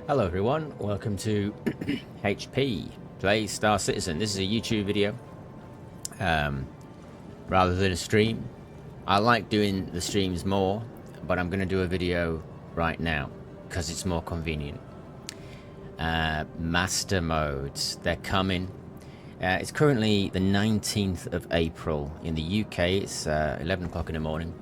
Hello everyone, welcome to HP Play Star Citizen. This is a YouTube video rather than a stream. I like doing the streams more, but I'm going to do a video right now because it's more convenient. Master modes, they're coming. It's currently the 19th of April in the UK. It's 11 o'clock in the morning.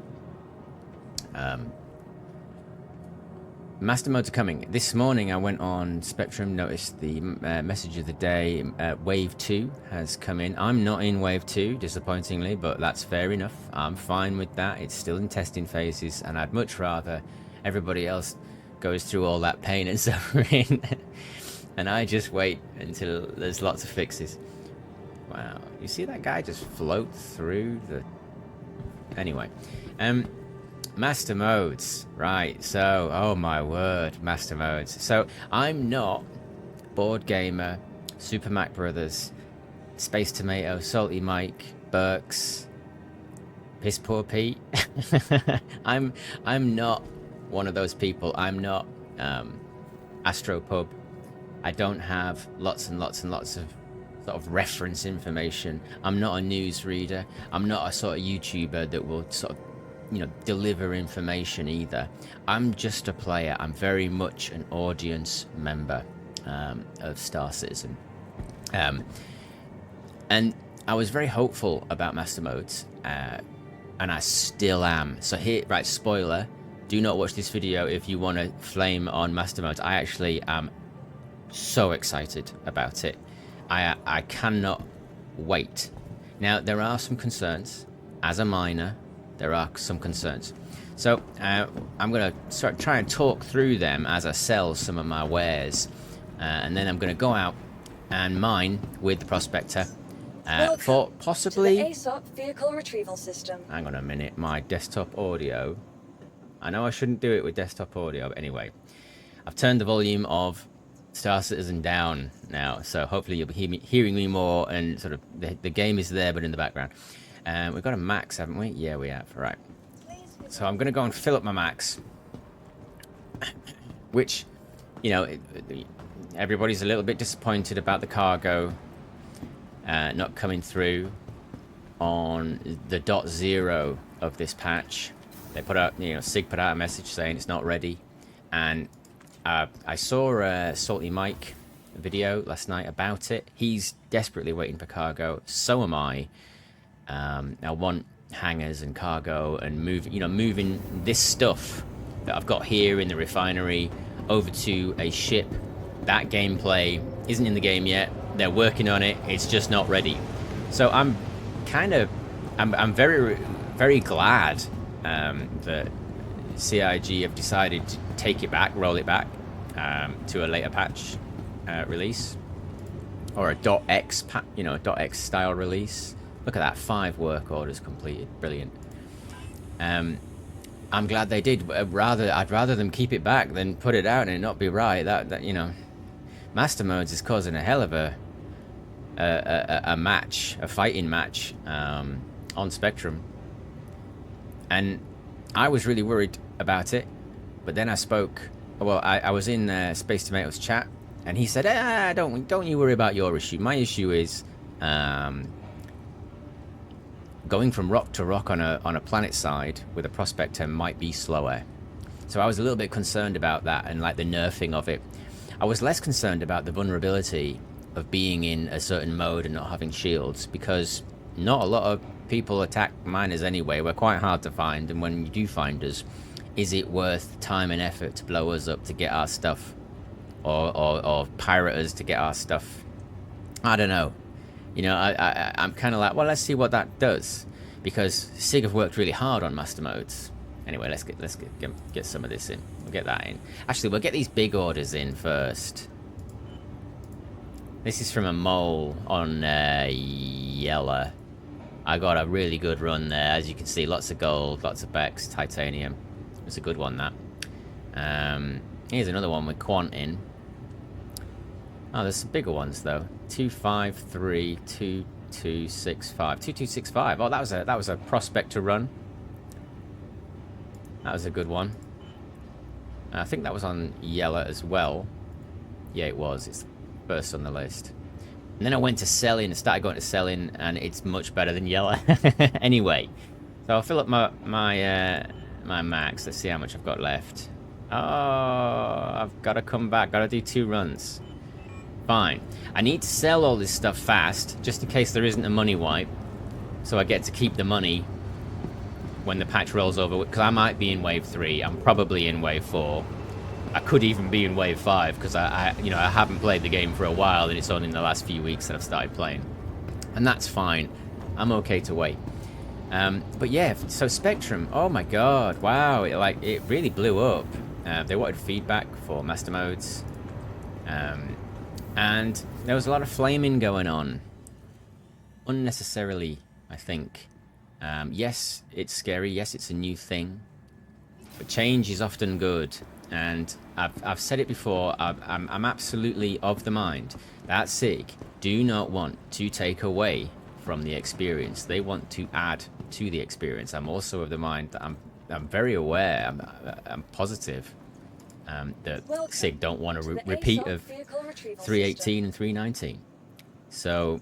Master modes are coming. This morning I went on Spectrum, noticed the message of the day. Wave 2 has come in. I'm not in Wave 2, disappointingly, but that's fair enough. I'm fine with that. It's still in testing phases, and I'd much rather everybody else goes through all that pain and suffering, and I just wait until there's lots of fixes. Wow, you see that guy just float through the... Anyway, Master modes, right? So, oh my word, master modes. So, I'm not Board Gamer, Super Mac Brothers, Space Tomato, Salty Mike, Burks, Piss Poor Pete. I'm not one of those people. I'm not Astropub. I don't have lots and lots and lots of sort of reference information. I'm not a news reader. I'm not a sort of YouTuber that will sort of, you know, deliver information either. I'm just a player. I'm very much an audience member of Star Citizen, and I was very hopeful about master modes, and I still am. So here, right, spoiler, do not watch this video if you want to flame on master modes. I actually am so excited about it. I cannot wait. Now, there are some concerns. As a miner, there are some concerns. So I'm going to try and talk through them as I sell some of my wares. And then I'm going to go out and mine with the prospector for possibly... to the ASOP vehicle retrieval system. Hang on a minute, my desktop audio. I know I shouldn't do it with desktop audio, but anyway. I've turned the volume of Star Citizen down now, so hopefully you'll be hearing me more, and sort of the game is there, but in the background. We've got a max, haven't we? Yeah, we have. Right. So I'm going to go and fill up my max. Which, you know, everybody's a little bit disappointed about the cargo not coming through on the .0 of this patch. They put out, you know, SIG put out a message saying it's not ready. And I saw a Salty Mike video last night about it. He's desperately waiting for cargo. So am I. I want hangars and cargo and moving this stuff that I've got here in the refinery over to a ship. That gameplay isn't in the game yet. They're working on it. It's just not ready. So I'm very, very glad that CIG have decided to take it back, roll it back to a later patch release, or a .x .x style release. Look at that, 5 work orders completed. Brilliant. I'm glad they did. I'd rather them keep it back than put it out and it not be right. That you know, master modes is causing a hell of a match, a fighting match on Spectrum, and I was really worried about it. But then I spoke. Well, I was in Space Tomato's chat, and he said, "Don't you worry about your issue. My issue is." Going from rock to rock on a planet side with a prospector might be slower. So I was a little bit concerned about that and like the nerfing of it. I was less concerned about the vulnerability of being in a certain mode and not having shields, because not a lot of people attack miners anyway. We're quite hard to find, and when you do find us, is it worth time and effort to blow us up to get our stuff, or pirate us to get our stuff? I don't know. You know, I'm kind of like, well, let's see what that does, because SIG have worked really hard on master modes. Anyway, let's get some of this in. We'll get that in. Actually, we'll get these big orders in first. This is from a mole on Yella. I got a really good run there, as you can see. Lots of gold, lots of Bex, titanium. It's a good one, that. Here's another one with Quant in. Oh, there's some bigger ones though. 253, 2265, 2265. Oh, that was a prospector run. That was a good one. I think that was on Yella as well. Yeah, it was. It's first on the list. And then I went to selling and started going to selling, and it's much better than yellow. Anyway, so I'll fill up my max. Let's see how much I've got left. Oh, I've got to come back. Got to do 2 runs. Fine. I need to sell all this stuff fast, just in case there isn't a money wipe, so I get to keep the money when the patch rolls over. Because I might be in wave 3. I'm probably in wave 4. I could even be in wave 5 because I haven't played the game for a while, and it's only in the last few weeks that I've started playing, and that's fine. I'm okay to wait. But yeah, so Spectrum. Oh my god! Wow! It really blew up. They wanted feedback for master modes, and there was a lot of flaming going on, unnecessarily, I think. Yes, it's scary. Yes, it's a new thing, but change is often good. And I've said it before, I'm absolutely of the mind that SIG do not want to take away from the experience. They want to add to the experience. I'm also of the mind that I'm very aware, I'm positive that SIG don't want a repeat of 318 and 319. So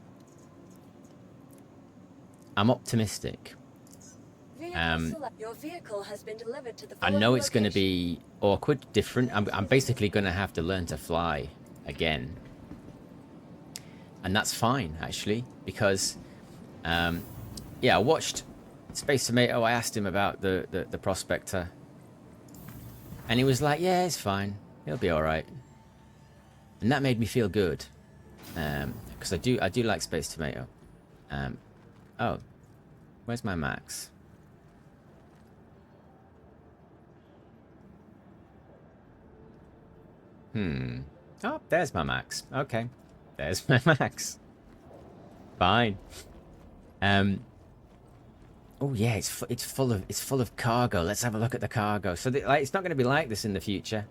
I'm optimistic. Your vehicle has been delivered to the I know it's going to be awkward, different. I'm basically going to have to learn to fly again. And that's fine, actually, because, yeah, I watched Space Tomato. I asked him about the Prospector. And he was like, yeah, it's fine. It'll be all right. And that made me feel good. Because I do like Space Tomato. Oh, where's my max? Oh, there's my max. Okay. There's my max. Fine. Oh yeah, it's full of cargo. Let's have a look at the cargo. So it's not going to be like this in the future.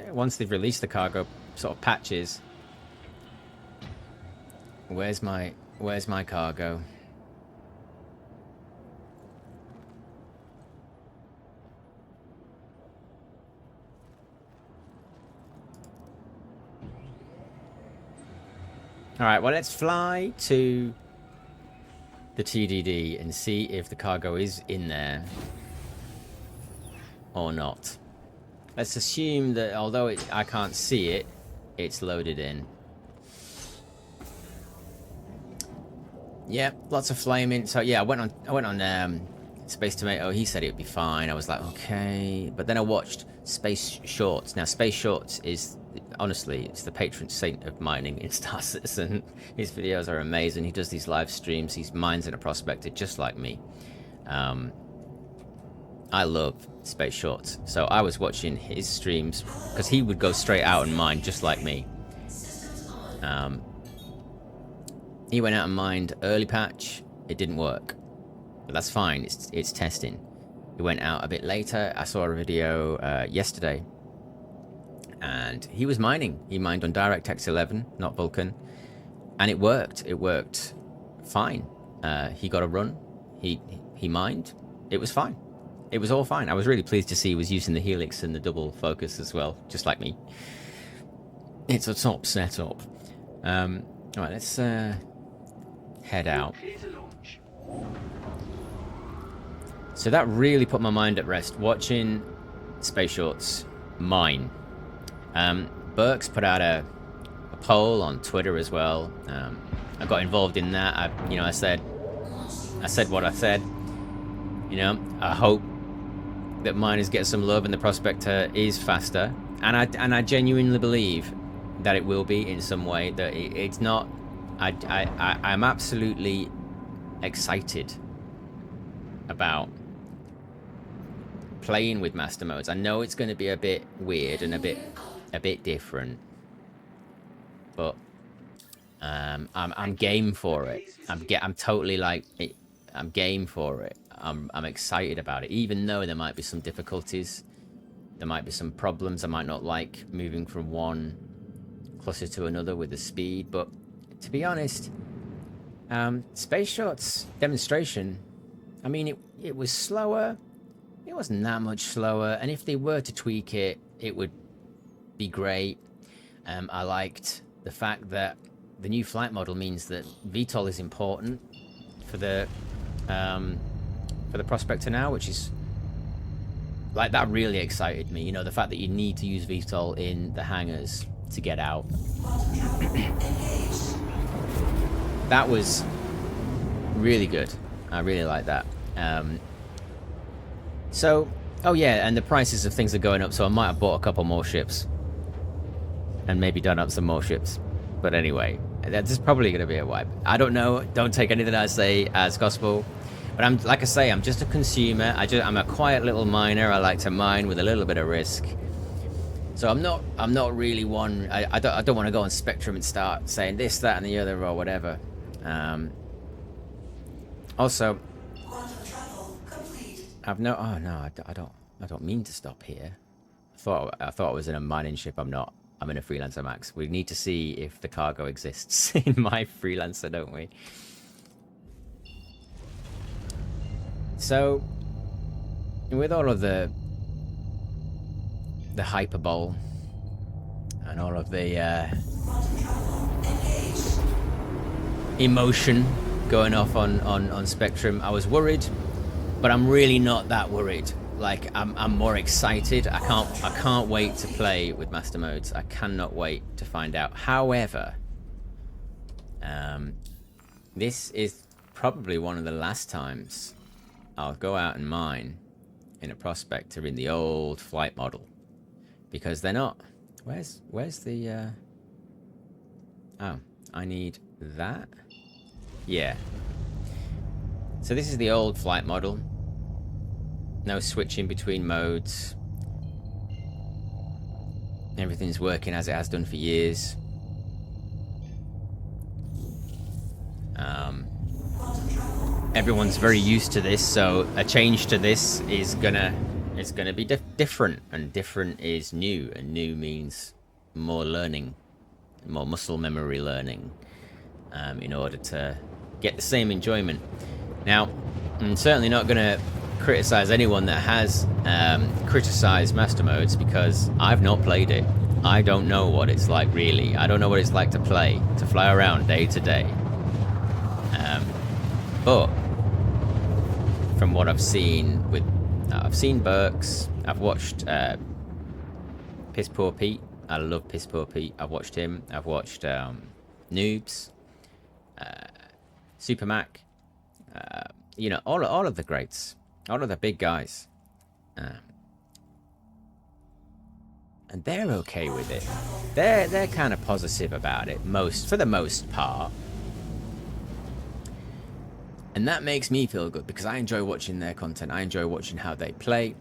Once they've released the cargo sort of patches. Where's my cargo? Alright, well, let's fly to the TDD and see if the cargo is in there or not. Let's assume that although I can't see it, it's loaded in. Yeah, lots of flaming. So yeah, I went on Space Tomato. He said it'd be fine. I was like, okay. But then I watched Space Shorts. Now, Space Shorts is, honestly, it's the patron saint of mining in Star Citizen. His videos are amazing. He does these live streams. He mines in a prospector just like me. I love Space Shorts. So I was watching his streams because he would go straight out and mine just like me. He went out and mined early patch. It didn't work. But that's fine. It's testing. He went out a bit later. I saw a video yesterday. And he was mining. He mined on DirectX 11, not Vulkan. And it worked. It worked fine. He got a run. He mined. It was fine. It was all fine. I was really pleased to see he was using the Helix and the double focus as well, just like me. It's a top setup. Alright, let's head out. So that really put my mind at rest, watching Space Shorts mine. Burks put out a poll on Twitter as well. I got involved in that. I said what I said. I hope that miners get some love and the Prospector is faster, and I genuinely believe that it will be in some way. That it's not. I'm absolutely excited about playing with master modes. I know it's going to be a bit weird and a bit different, but I'm game for it. I'm totally like it. I'm game for it. I'm excited about it, even though there might be some difficulties, there might be some problems. I might not like moving from one cluster to another with the speed, but to be honest, Space Shorts demonstration, I mean, it was slower. It wasn't that much slower, and if they were to tweak it, it would be great. I liked the fact that the new flight model means that VTOL is important for the Prospector now, which is like, that really excited me. You know, the fact that you need to use VTOL in the hangars to get out. That was really good. I really like that. So, oh yeah, and the prices of things are going up, so I might have bought a couple more ships. And maybe done up some more ships. But anyway, that's probably going to be a wipe. I don't know. Don't take anything I say as gospel. But I'm, like I say, I'm just a consumer. I'm a quiet little miner. I like to mine with a little bit of risk. So I'm not really one. I don't want to go on Spectrum and start saying this, that, and the other, or whatever. Also, I've no. Oh no, I don't mean to stop here. I thought I was in a mining ship. I'm not. I'm in a Freelancer Max. We need to see if the cargo exists in my Freelancer, don't we? So, with all of the hyperbole and all of the emotion going off on Spectrum, I was worried, but I'm really not that worried. Like, I'm more excited. I can't wait to play with master modes. I cannot wait to find out. However, this is probably one of the last times I'll go out and mine in a Prospector in the old flight model, because they're not. Where's the? Oh, I need that. Yeah. So this is the old flight model. No switching between modes. Everything's working as it has done for years. Everyone's very used to this, so a change to this is gonna be different, and different is new, and new means more learning, more muscle memory learning, in order to get the same enjoyment. Now, I'm certainly not gonna criticize anyone that has criticized master modes, because I've not played it. I don't know what it's like, really. I don't know what it's like to fly around day to day. But from what I've seen I've seen Burks, I've watched Piss Poor Pete. I love Piss Poor Pete. I've watched him. I've watched Noobs, Super Mac, you know, all of the greats. All of the big guys. And they're okay with it. They're kind of positive about it, for the most part. And that makes me feel good, because I enjoy watching their content. I enjoy watching how they play.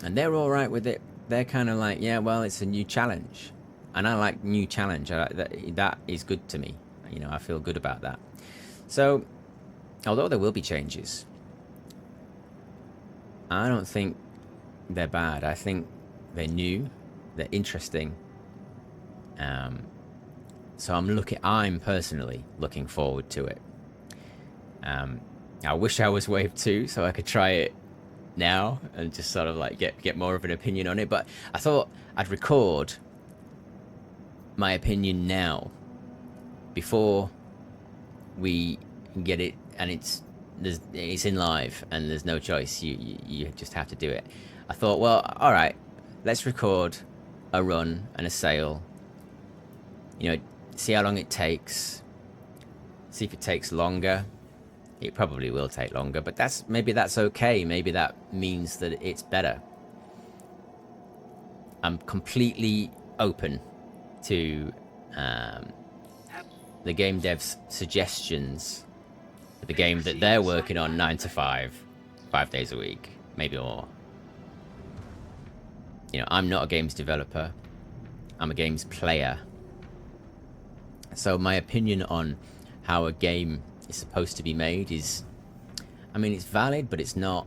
And they're all right with it. They're kind of like, yeah, well, it's a new challenge. And I like new challenge. That is good to me. You know, I feel good about that. So, although there will be changes, I don't think they're bad. I think they're new, they're interesting. So I'm personally looking forward to it. I wish I was Wave 2 so I could try it now and just sort of like get more of an opinion on it. But I thought I'd record my opinion now before we get it, and it's in live and there's no choice. You just have to do it. I thought, well, all right, let's record a run and a sail. You know, see how long it takes. See if it takes longer. It probably will take longer, but maybe that's okay. Maybe that means that it's better. I'm completely open to the game devs' suggestions for the game that they're working on 9 to 5 days a week, maybe more. You know, I'm not a games developer. I'm a games player. So my opinion on how a game is supposed to be made is, I mean, it's valid, but it's not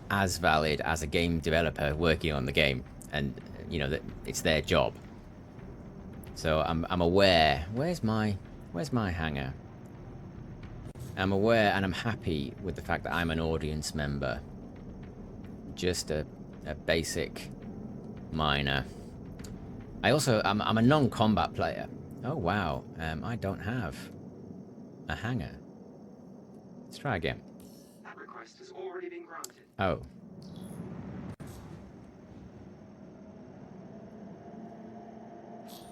as valid as a game developer working on the game, and you know that it's their job. So I'm aware. Where's my hangar? I'm aware, and I'm happy with the fact that I'm an audience member, just a basic miner. I'm a non-combat player. Oh wow, I don't have a hangar. Let's try again. That request has already been granted. Oh.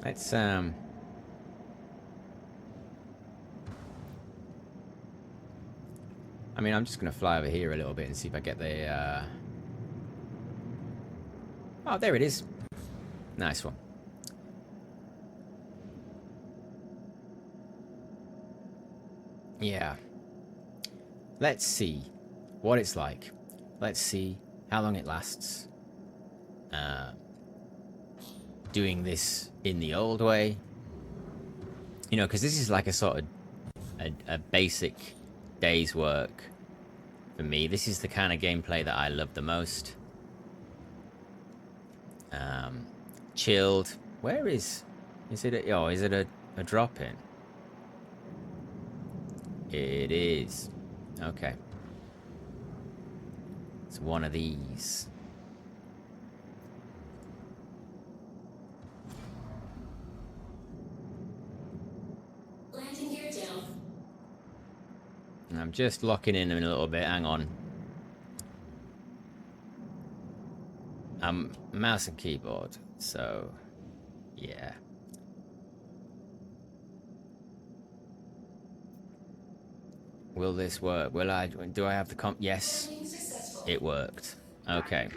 Let's I mean, I'm just gonna fly over here a little bit and see if I get the Oh, there it is. Nice one. Yeah. Let's see what it's like. Let's see how long it lasts. Doing this in the old way. You know, because this is like a sort of a basic day's work for me. This is the kind of gameplay that I love the most. Chilled. Where is it? Is it a drop in? It is. Okay. It's one of these. Landing gear down. I'm just locking in a little bit. Hang on. Mouse and keyboard. So, yeah. Will this work? Do I have the comp? Yes, it worked. Okay.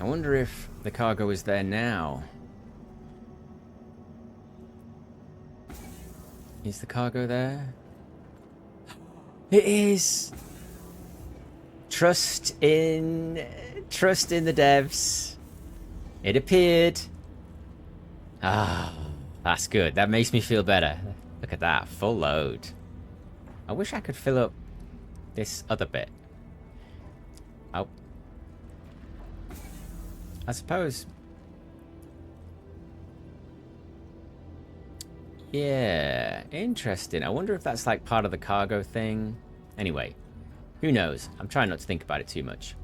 I wonder if the cargo is there now. Is the cargo there? It is. Trust in the devs. It appeared. Ah, that's good. That makes me feel better. Look at that, full load. I wish I could fill up this other bit. Oh. I suppose. Yeah, interesting. I wonder if that's like part of the cargo thing. Anyway, who knows? I'm trying not to think about it too much.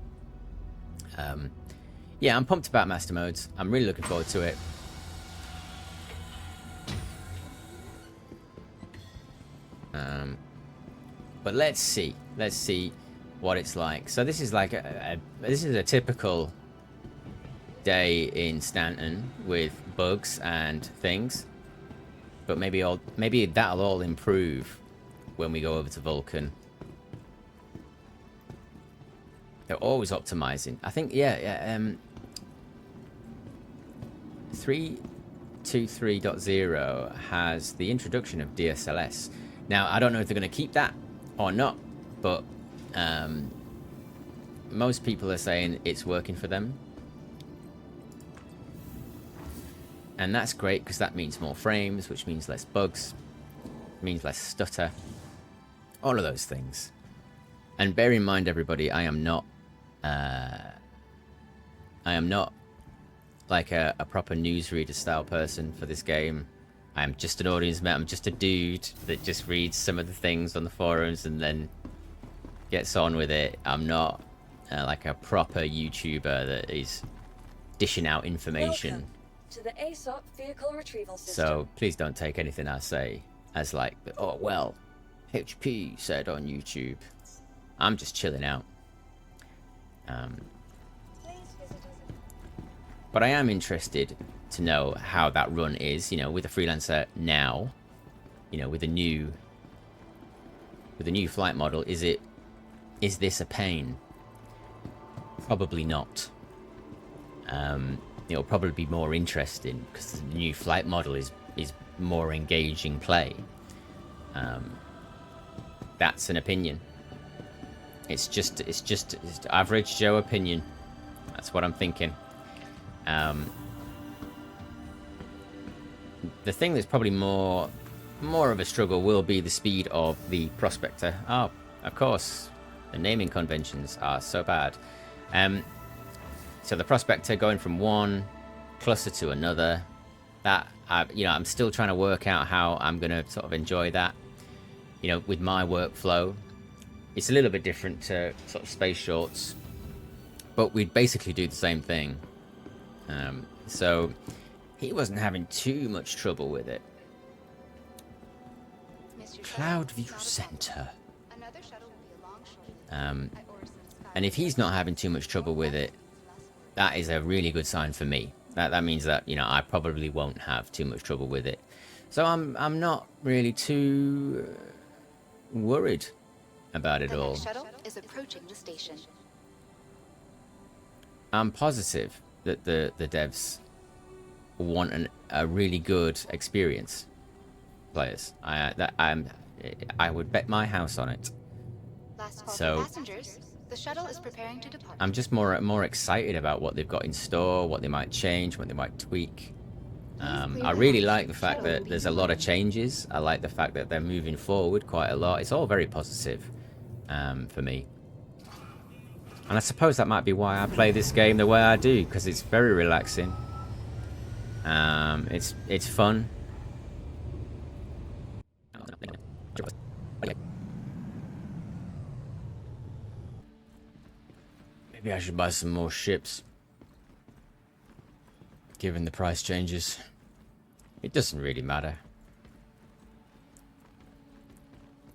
Yeah, I'm pumped about Master Modes. I'm really looking forward to it. But let's see what it's like. So this is like this is a typical day in Stanton with bugs and things. But maybe that'll all improve when we go over to Vulcan. They're always optimizing. I think 3.23.0 has the introduction of DSLS. Now, I don't know if they're going to keep that or not, but most people are saying it's working for them. And that's great because that means more frames, which means less bugs, means less stutter, all of those things. And bear in mind, everybody, I am not like a proper newsreader style person for this game. I am just an audience member. I'm just a dude that just reads some of the things on the forums and then gets on with it. I'm not like a proper YouTuber that is dishing out information. Welcome to the ASOP vehicle retrieval system. So please don't take anything I say as like, oh well, HP said on YouTube. I'm just chilling out. But I am interested to know how that run is, you know, with a freelancer now, you know, with a new flight model. Is this a pain? Probably not. It'll probably be more interesting because the new flight model is more engaging play. That's an opinion. It's just average Joe opinion. That's what I'm thinking. The thing that's probably more of a struggle will be the speed of the Prospector. Oh, of course, the naming conventions are so bad. So the Prospector going from one cluster to another, that I'm still trying to work out how I'm going to sort of enjoy that. You know, with my workflow, it's a little bit different to sort of Space Shorts, but we'd basically do the same thing. So he wasn't having too much trouble with it. Cloudview Center. And if he's not having too much trouble with it, that is a really good sign for me. That means that, you know, I probably won't have too much trouble with it. So I'm not really too worried about it all. Shuttle is approaching the station. I'm positive that the devs want a really good experience, players. I would bet my house on it. Last call So for passengers. The shuttle is preparing to depart. I'm just more excited about what they've got in store, what they might change, what they might tweak. I really like the fact that there's a lot of changes. I like the fact that they're moving forward quite a lot. It's all very positive for me. And I suppose that might be why I play this game the way I do, because it's very relaxing. It's fun. Maybe I should buy some more ships, given the price changes. It doesn't really matter.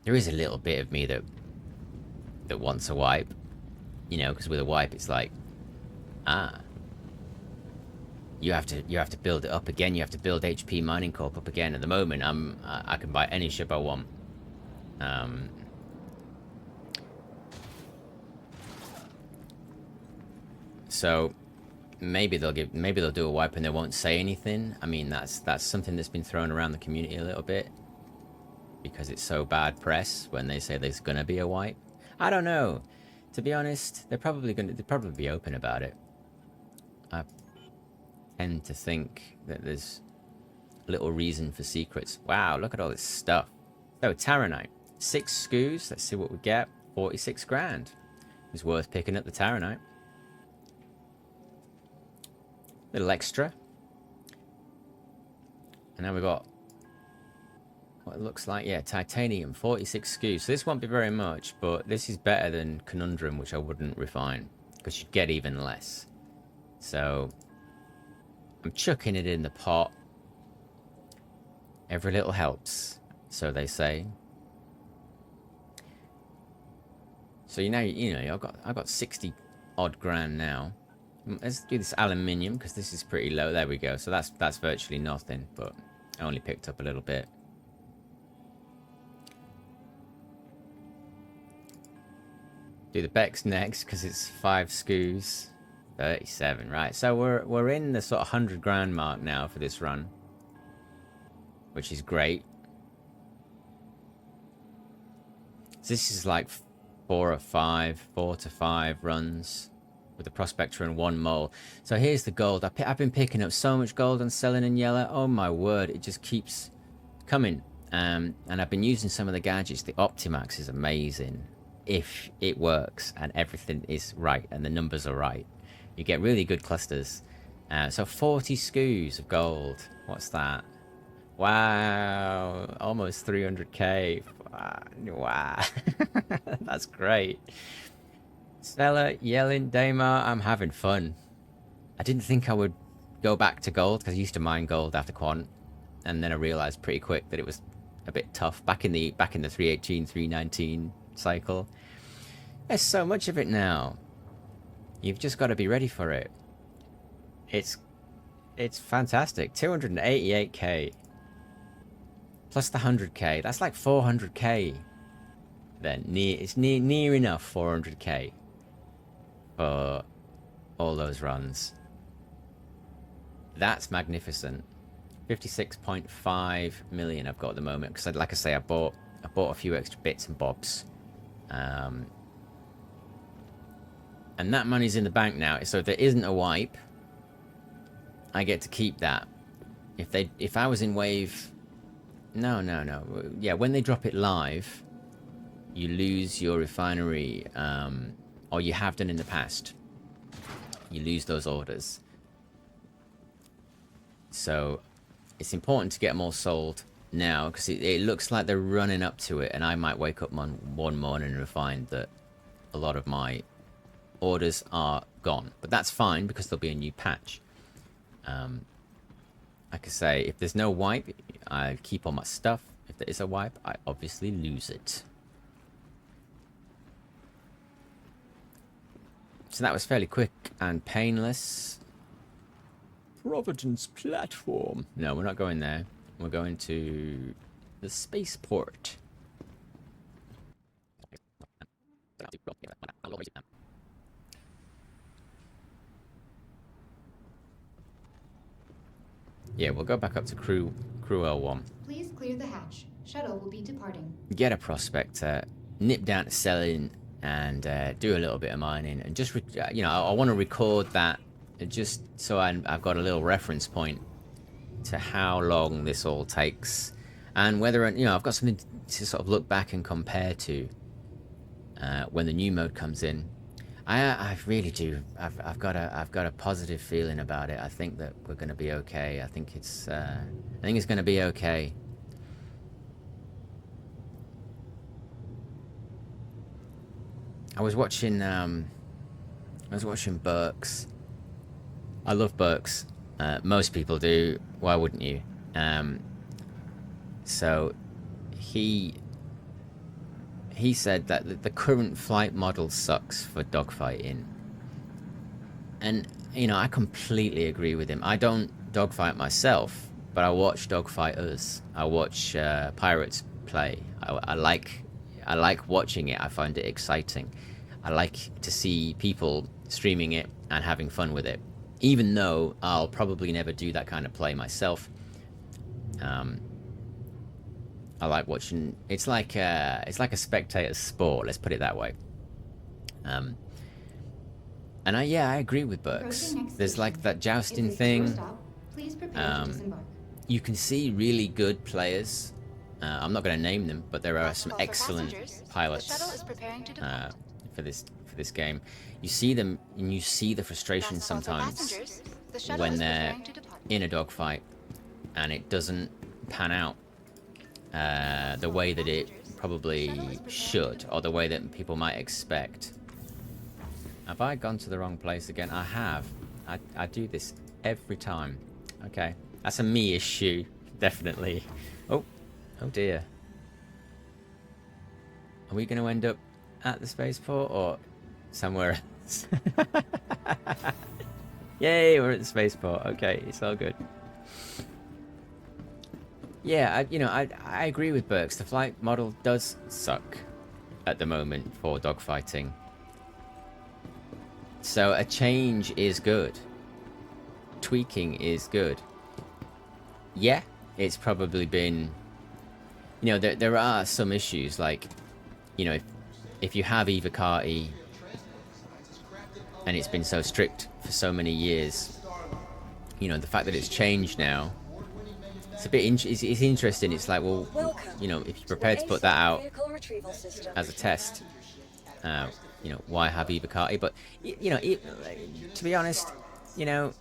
There is a little bit of me that wants a wipe, you know, because with a wipe it's like, you have to build it up again. You have to build HP Mining Corp up again. At the moment, I can buy any ship I want. So maybe they'll do a wipe and they won't say anything. I mean, that's something that's been thrown around the community a little bit, because it's so bad press when they say there's gonna be a wipe. I don't know. To be honest, they'll probably be open about it. I tend to think that there's little reason for secrets. Wow, look at all this stuff. So Taranite, 6 scoos. Let's see what we get. 46 grand. It's worth picking up the Taranite. Little extra. And now we've got what it looks like, yeah, titanium, 46 skews. So this won't be very much, but this is better than Conundrum, which I wouldn't refine, because you'd get even less. So I'm chucking it in the pot. Every little helps, so they say. So you know, I've got 60 odd grand now. Let's do this aluminium, because this is pretty low. There we go. So that's virtually nothing, but I only picked up a little bit. Do the Bex next, because it's 5 scoos. 37, right. So we're in the sort of 100 grand mark now for this run, which is great. So this is like 4 to 5 runs with the Prospector and 1 mole. So here's the gold. I've been picking up so much gold and selling in yellow. Oh my word, it just keeps coming. And I've been using some of the gadgets. The Optimax is amazing if it works and everything is right and the numbers are right. You get really good clusters. So 40 scoos of gold. What's that? Wow, almost 300k. Wow. That's great. Stella, Yellin, Daymar, I'm having fun. I didn't think I would go back to gold, because I used to mine gold after quant, and then I realized pretty quick that it was a bit tough back in the 318, 319 cycle. There's so much of it now. You've just got to be ready for it. It's fantastic. 288k plus the 100k. That's like 400k. Then it's near enough 400k for all those runs. That's magnificent. 56.5 million I've got at the moment, because like I say, I bought a few extra bits and bobs, and that money's in the bank now. So if there isn't a wipe, I get to keep that. If I was in wave, no, yeah, when they drop it live, you lose your refinery, or you have done in the past. You lose those orders. So it's important to get them all sold now, because it looks like they're running up to it, and I might wake up one morning and find that a lot of my orders are gone. But that's fine, because there'll be a new patch. Like I say, if there's no wipe, I keep all my stuff. If there is a wipe, I obviously lose it. So that was fairly quick and painless. Providence platform. No, we're not going there. We're going to the spaceport. Yeah, we'll go back up to crew L1. Please clear the hatch. Shuttle will be departing. Get a prospector, nip down to selling, and do a little bit of mining. And just, you know, I want to record that just so I've got a little reference point to how long this all takes. And whether, you know, I've got something to sort of look back and compare to when the new mode comes in. I really do. I've got a positive feeling about it. I think that we're going to be okay. I think it's going to be okay. I was watching Burks. I love Burks. Most people do. Why wouldn't you? So he said that the current flight model sucks for dogfighting. And, you know, I completely agree with him. I don't dogfight myself, but I watch dogfighters. I watch pirates play. I like watching it. I find it exciting. I like to see people streaming it and having fun with it. Even though I'll probably never do that kind of play myself. I like watching. It's like a spectator sport. Let's put it that way. And I agree with Burks. There's like that jousting thing. Please prepare to disembark. You can see really good players. I'm not going to name them, but there are some excellent pilots The shuttle is preparing to depart. for this game. You see them, and you see the frustration Last call for sometimes passengers. The shuttle when is they're preparing to depart. in a dogfight and it doesn't pan out the way that it probably should, or the way that people might expect. Have I gone to the wrong place again? I have. I do this every time. Okay, that's a me issue, definitely. Oh dear. Are we going to end up at the spaceport or somewhere else? Yay, we're at the spaceport. Okay, it's all good. Yeah, I agree with Burks. The flight model does suck at the moment for dogfighting. So a change is good. Tweaking is good. Yeah, it's probably been... You know, there are some issues, like, you know, if you have Evocati and it's been so strict for so many years, you know, the fact that it's changed now, it's a bit it's interesting. It's like, well, you know, if you're prepared to put that out as a test, you know, why have Evocati? But, you know, to be honest, you know,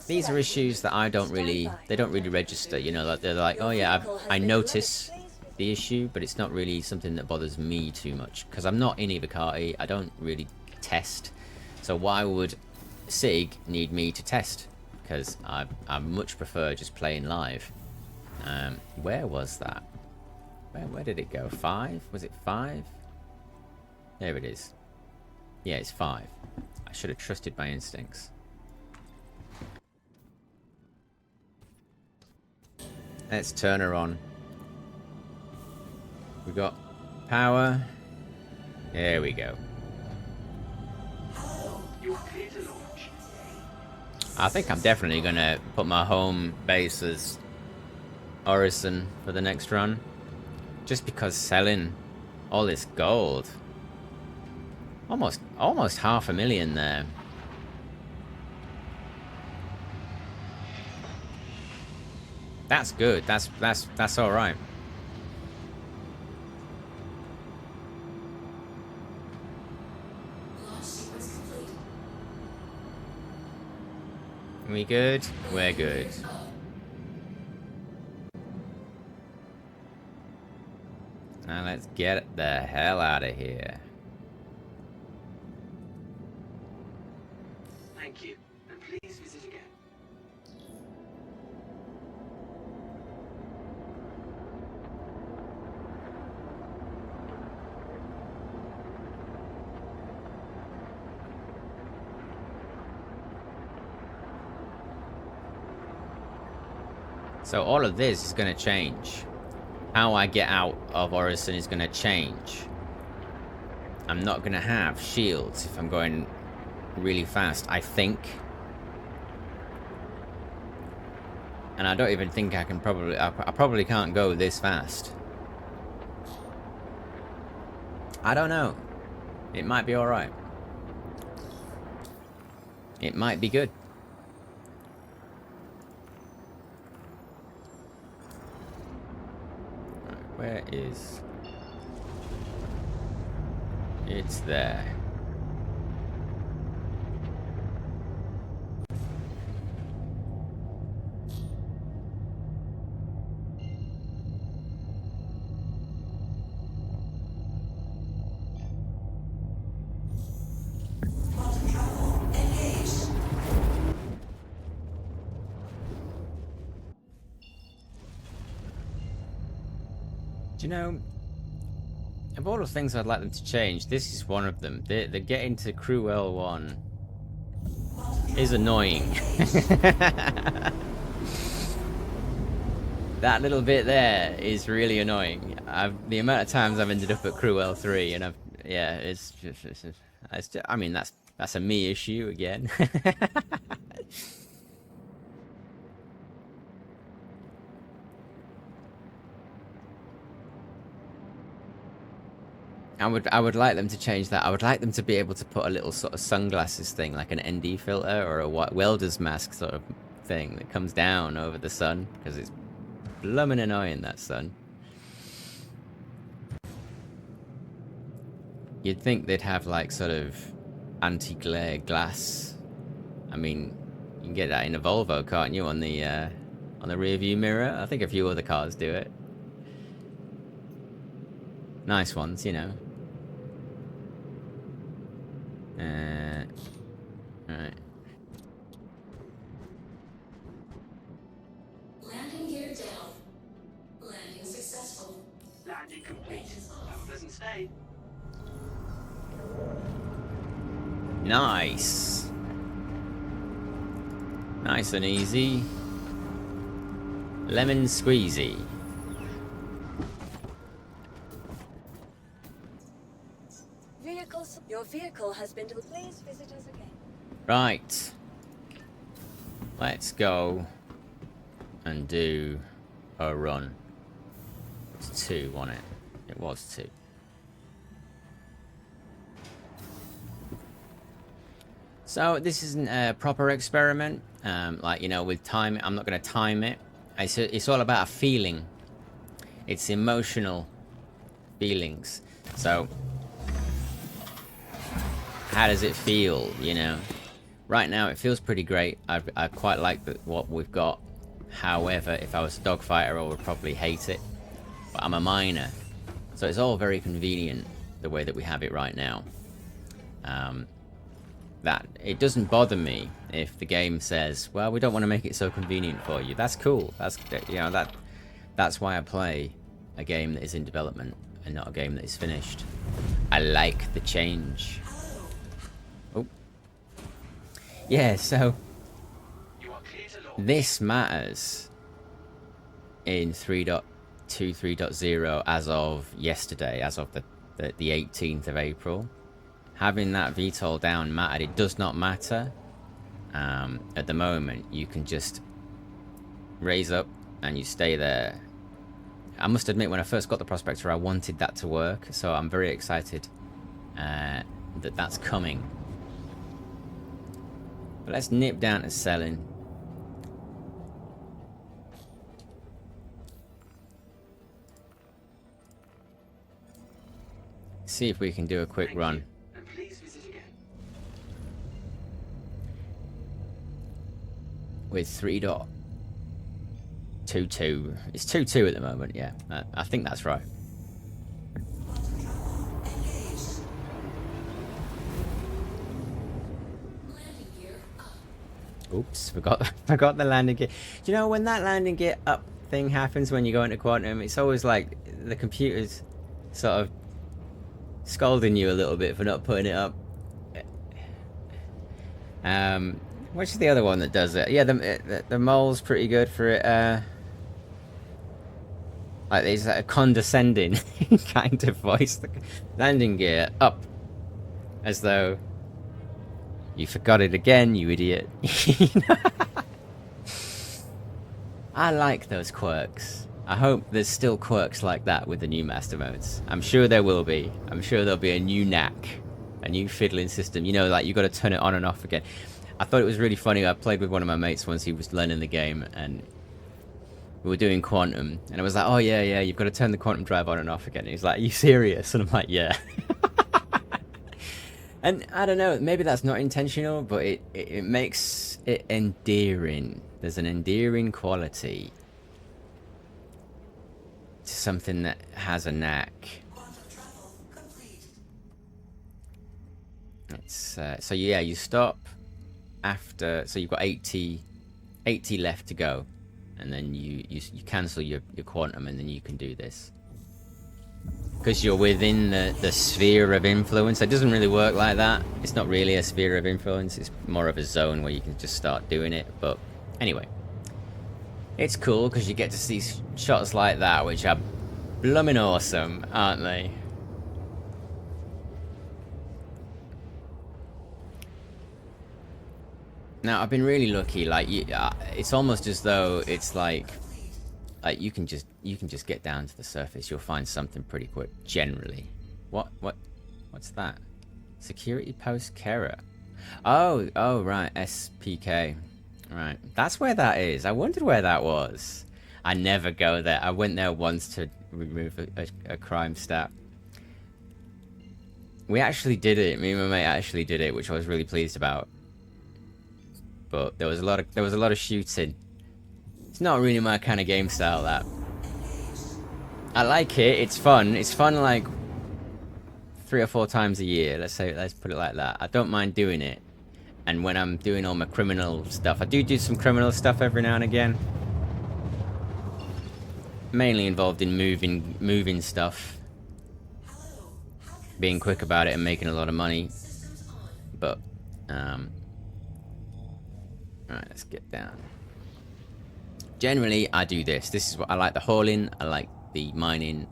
these are issues that they don't really register, you know, like they're like, oh yeah, I notice the issue, but it's not really something that bothers me too much, because I'm not in Evocati, I don't really test, so why would SIG need me to test? Because I much prefer just playing live. Where was that? Where did it go? 5? Was it 5? There it is. Yeah, it's 5. I should have trusted my instincts. Let's turn her on. We got power. There we go. You're clear to launch. I think I'm definitely gonna put my home base as Orison for the next run, just because selling all this gold, almost 500,000 there. That's good. That's all right. We good? We're good. Now let's get the hell out of here. Thank you, and please visit again. So all of this is going to change. How I get out of Orison is going to change. I'm not going to have shields if I'm going really fast, I think. And I don't even think I can probably... I probably can't go this fast. I don't know. It might be alright. It might be good. Right, where is... It's there. Do you know, of all the things I'd like them to change, this is one of them. The getting to Crew L1 is annoying. That little bit there is really annoying. The amount of times I've ended up at Crew L3 and it's just, I mean, that's a me issue again. I would like them to change that. I would like them to be able to put a little sort of sunglasses thing, like an ND filter or a welder's mask sort of thing that comes down over the sun, because it's blooming annoying, that sun. You'd think they'd have like sort of anti-glare glass. I mean, you can get that in a Volvo, can't you, on the rear view mirror? I think a few other cars do it. Nice ones, you know. Alright. Landing gear down. Landing successful. Landing complete. Have a pleasant stay. Nice. Nice and easy. Lemon squeezy. Your vehicle has been delivered. Please visit us again. Right. Let's go and do a run. It's 2, wasn't it? It was 2. So this isn't a proper experiment. Like, you know, with time, I'm not going to time it. It's all about a feeling. It's emotional feelings. So how does it feel, you know? Right now it feels pretty great. I quite like what we've got. However, if I was a dogfighter, I would probably hate it. But I'm a miner, so it's all very convenient the way that we have it right now. That it doesn't bother me if the game says, well, we don't want to make it so convenient for you. That's cool. That's, you know, that's why I play a game that is in development and not a game that is finished. I like the change. Oh. Yeah, so this matters in 3.23.0 as of yesterday, as of the 18th of April. Having that VTOL down mattered. It does not matter at the moment. You can just raise up and you stay there. I must admit, when I first got the Prospector, I wanted that to work, so I'm very excited that that's coming. But let's nip down to selling. See if we can do a quick run. And please visit again. With 3.22. It's 2.2 at the moment, yeah. I think that's right. Oops, forgot the landing gear. Do you know when that landing gear up thing happens when you go into quantum? It's always like the computer's sort of scolding you a little bit for not putting it up. Which is the other one that does it? Yeah, the mole's pretty good for it. Like there's a condescending kind of voice. Landing gear up, as though you forgot it again, you idiot. I like those quirks. I hope there's still quirks like that with the new master modes. I'm sure there will be. I'm sure there'll be a new knack, a new fiddling system. You know, like you got to turn it on and off again. I thought it was really funny. I played with one of my mates once. He was learning the game, and we were doing quantum, and I was like, "Oh yeah, you've got to turn the quantum drive on and off again." And he's like, "Are you serious?" And I'm like, "Yeah." And I don't know, maybe that's not intentional, but it makes it endearing. There's an endearing quality to something that has a knack. It's so yeah, you stop after, so you've got 80 left to go, and then you cancel your quantum, and then you can do this. Because you're within the sphere of influence. It doesn't really work like that. It's not really a sphere of influence. It's more of a zone where you can just start doing it. But anyway, it's cool because you get to see shots like that, which are blooming awesome, aren't they? Now, I've been really lucky. Like, it's almost as though it's like you can just get down to the surface. You'll find something pretty quick, generally. What's that? Security post Kera. Oh right, SPK. Right, that's where that is. I wondered where that was. I never go there. I went there once to remove a crime stat. We actually did it. Me and my mate actually did it, which I was really pleased about. But there was a lot of shooting. It's not really my kind of game style, that. I like it. It's fun. It's fun like 3 or 4 times a year. Let's put it like that. I don't mind doing it. And when I'm doing all my criminal stuff, I do some criminal stuff every now and again. Mainly involved in moving stuff. Being quick about it and making a lot of money. But, alright, let's get down. Generally, I do this. This is what I like: the hauling, I like the mining.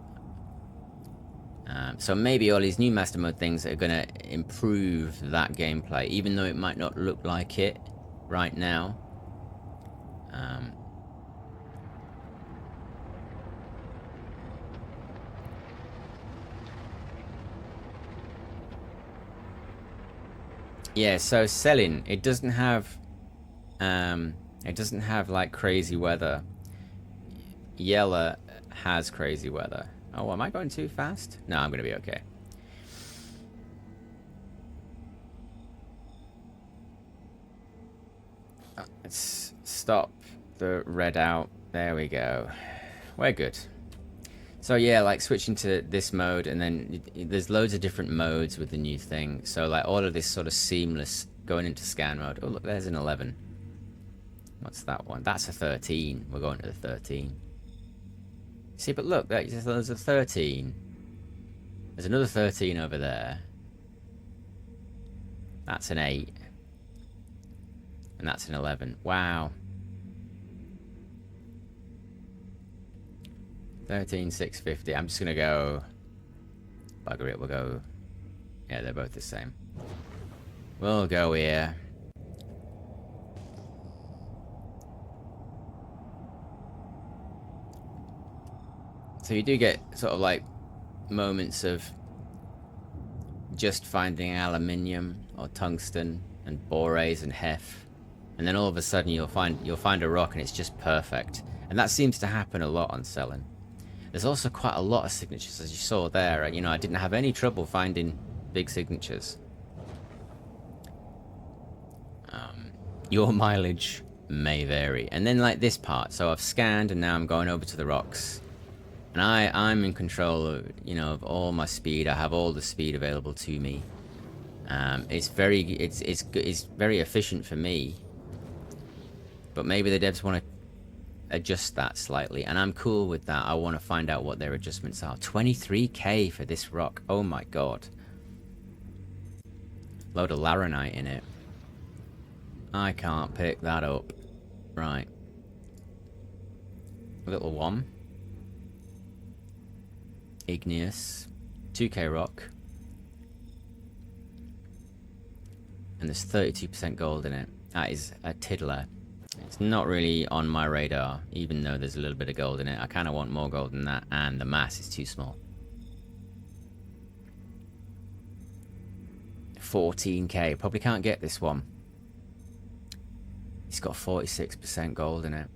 So maybe all these new master mode things are going to improve that gameplay, even though it might not look like it right now. Yeah, so selling, it doesn't have like crazy weather. Yella has crazy weather. Oh, am I going too fast? No, I'm gonna be okay. Let's stop the red out. There we go. We're good. So yeah, like switching to this mode, and then there's loads of different modes with the new thing. So like all of this sort of seamless going into scan mode. Oh look, there's an 11. What's that one? That's a 13. We're going to the 13. See, but look, there's a 13. There's another 13 over there. That's an 8. And that's an 11. Wow. 13,650. I'm just gonna go. Bugger it, we'll go. Yeah, they're both the same. We'll go here. So you do get sort of like moments of just finding aluminium or tungsten and borates and hef, and then all of a sudden you'll find a rock and it's just perfect. And that seems to happen a lot on selling. There's also quite a lot of signatures, as you saw there. You know, I didn't have any trouble finding big signatures. Your mileage may vary. And then like this part, so I've scanned and now I'm going over to the rocks. And I'm in control of, you know, of all my speed. I have all the speed available to me. It's very efficient for me. But maybe the devs want to adjust that slightly, and I'm cool with that. I want to find out what their adjustments are. 23k for this rock. Oh my god. Load of laranite in it. I can't pick that up. Right. A little one. igneous, 2k rock, and there's 32% gold in it. That is a tiddler. It's not really on my radar, even though there's a little bit of gold in it. I kind of want more gold than that, and the mass is too small. 14k. Probably can't get this one. It's got 46% gold in it.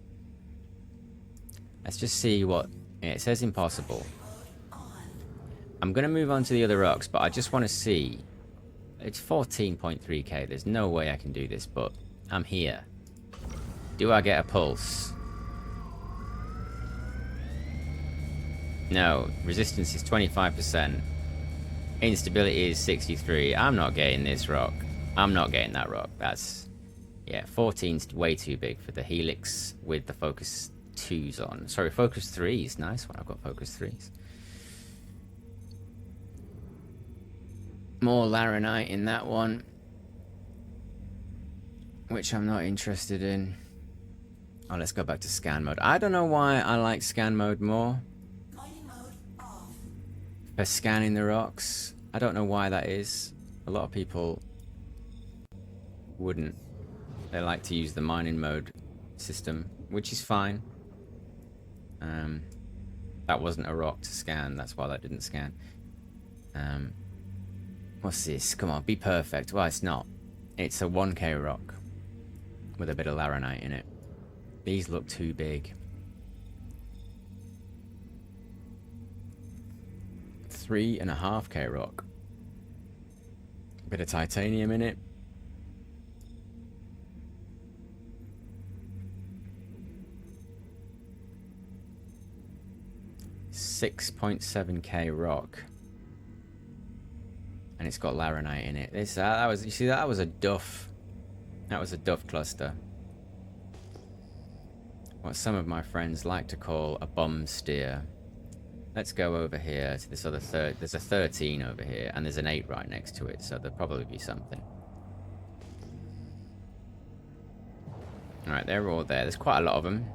Let's just see what... It says impossible. I'm going to move on to the other rocks, but I just want to see... It's 14.3k. There's no way I can do this, but I'm here. Do I get a pulse? No. Resistance is 25%. Instability is 63. I'm not getting this rock. I'm not getting that rock. That's... Yeah, 14's way too big for the Helix with the Focus 2s on. Sorry, Focus 3s. Nice one. I've got Focus 3s. More Laranite in that one. Which I'm not interested in. Oh, let's go back to scan mode. I don't know why I like scan mode more. For scanning the rocks. I don't know why that is. A lot of people wouldn't. They like to use the mining mode system, which is fine. That wasn't a rock to scan. That's why that didn't scan. What's this? Come on, be perfect. Well, it's not. It's a 1k rock with a bit of Laranite in it. These look too big. 3.5k rock. Bit of titanium in it. $6.7k rock. And it's got Laranite in it. This that was, you see, that was a duff. That was a duff cluster. What some of my friends like to call a bomb steer. Let's go over here to this other third. There's a 13 over here, and there's an 8 right next to it, so there'll probably be something. Alright, they're all there. There's quite a lot of them.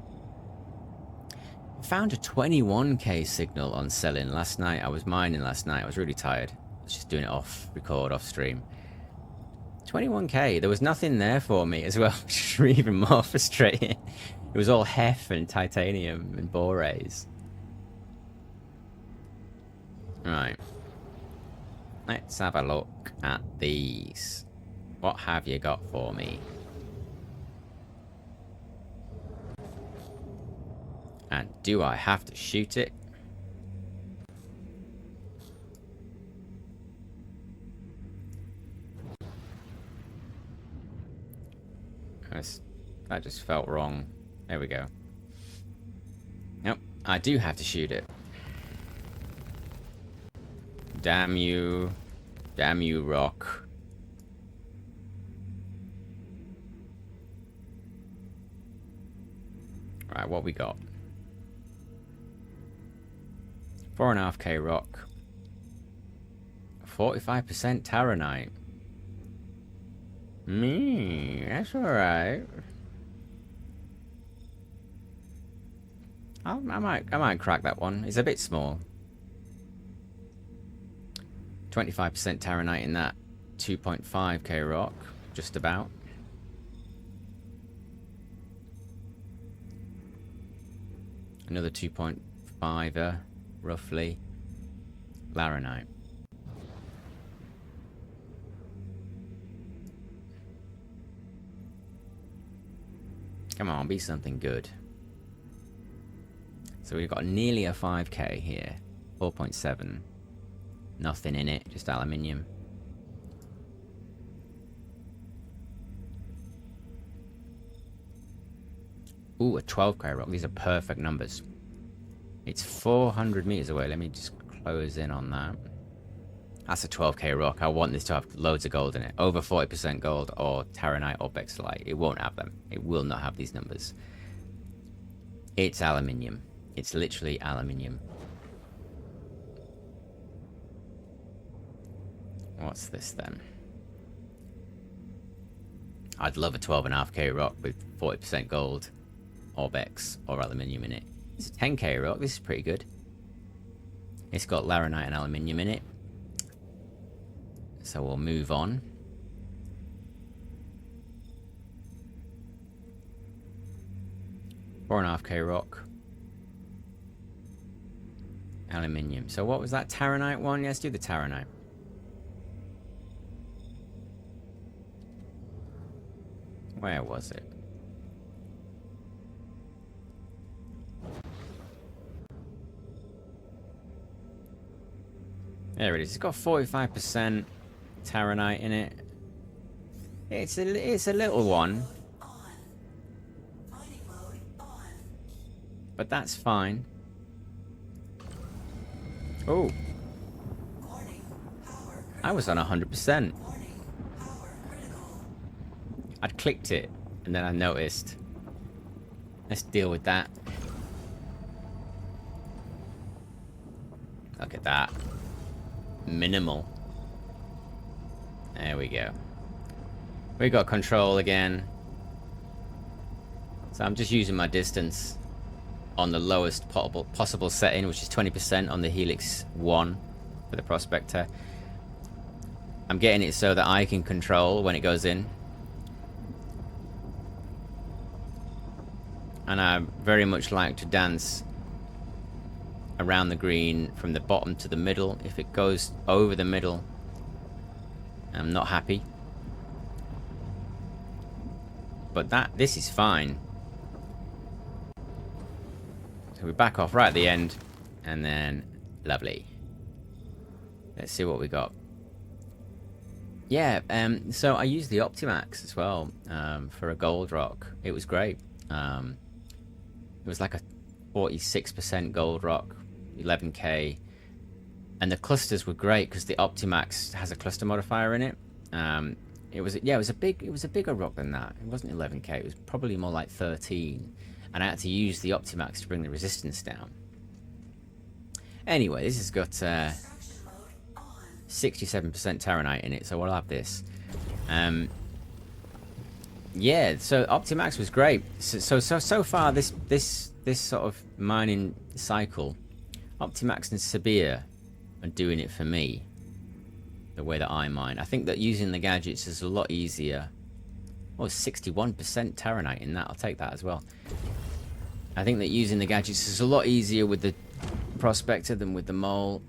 Found a 21k signal on selling last night. I was mining last night. I was really tired. I was just doing it off record, off stream. 21k. There was nothing there for me as well, which is even more frustrating. It was all hef and titanium and borays. Right. Let's have a look at these. What have you got for me? And do I have to shoot it? That just felt wrong. There we go. Nope, I do have to shoot it. Damn you. Damn you, rock. Right, what we got? 4.5k rock. 45% Taranite. That's alright. I might crack that one. It's a bit small. 25% Taranite in that 2.5k rock, just about. Another 2.5er, roughly. Laranite. Come on, be something good. So we've got nearly a 5k here. 4.7. Nothing in it, just aluminium. Ooh, a 12k rock. These are perfect numbers. It's 400 meters away. Let me just close in on that. That's a 12k rock. I want this to have loads of gold in it. Over 40% gold or Taranite or Bexlite. It won't have them. It will not have these numbers. It's aluminium. It's literally aluminium. What's this then? I'd love a 12.5k rock with 40% gold or Bex or aluminium in it. It's a 10k rock. This is pretty good. It's got laranite and aluminium in it. So we'll move on. $4.5K rock. Aluminium. So what was that Taranite one? Let's do the Taranite. Where was it? There it is. It's got 45% Taranite in it. It's a little one. But that's fine. Oh. I was on 100%. I'd clicked it, and then I noticed. Let's deal with that. Look at that. Minimal. There we go. We got control again. So I'm just using my distance on the lowest possible setting, which is 20% on the Helix 1 for the Prospector. I'm getting it so that I can control when it goes in. And I very much like to dance around the green from the bottom to the middle. If it goes over the middle, I'm not happy. But this is fine. So we back off right at the end, and then lovely. Let's see what we got. Yeah, so I used the Optimax as well for a gold rock. It was great. It was like a 46% gold rock, 11K, and the clusters were great because the Optimax has a cluster modifier in it. It was a bigger rock than that. It wasn't 11K. It was probably more like 13, and I had to use the Optimax to bring the resistance down. Anyway, this has got 67% Taranite in it, so we'll have this. Yeah, so Optimax was great. So far this sort of mining cycle, Optimax and Sabir are doing it for me. The way that I mine, I think that using the gadgets is a lot easier. Oh, 61% Taranite in that. I'll take that as well. I think that using the gadgets is a lot easier with the Prospector than with the Mole.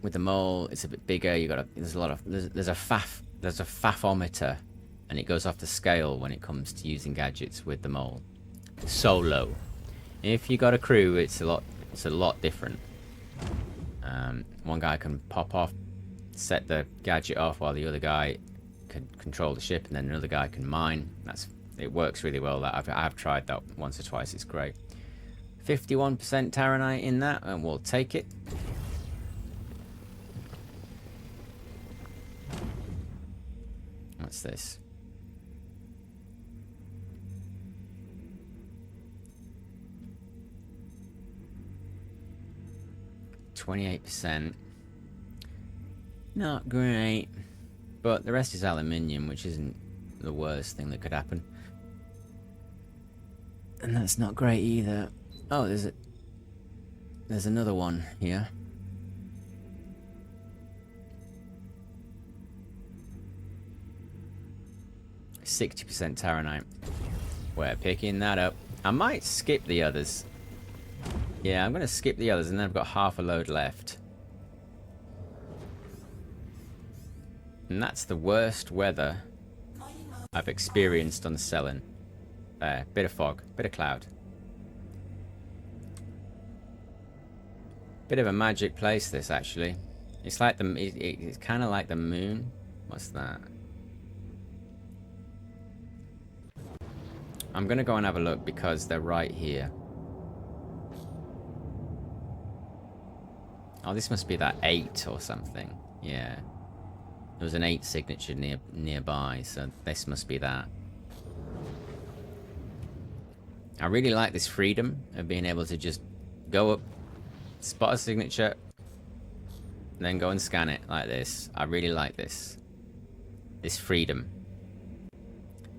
With the Mole, it's a bit bigger. There's a fafometer, and it goes off the scale when it comes to using gadgets with the Mole. Solo. If you got a crew, it's a lot different. One guy can pop off, set the gadget off, while the other guy can control the ship, and then another guy can mine. It works really well. That I've tried that once or twice. It's great. 51% Taranite in that, and we'll take it. What's this? %. Not great. But the rest is aluminium, which isn't the worst thing that could happen. And that's not great either. Oh, there's another one here. %60 Taranite. We're picking that up. I might skip the others. Yeah, I'm going to skip the others, and then I've got half a load left. And that's the worst weather I've experienced on the Selen. There, bit of fog, bit of cloud. Bit of a magic place, this, actually. It's like it's kind of like the moon. What's that? I'm going to go and have a look because they're right here. Oh, this must be that 8 or something. Yeah. There was an 8 signature nearby, so this must be that. I really like this freedom of being able to just go up, spot a signature, then go and scan it like this. I really like this. This freedom.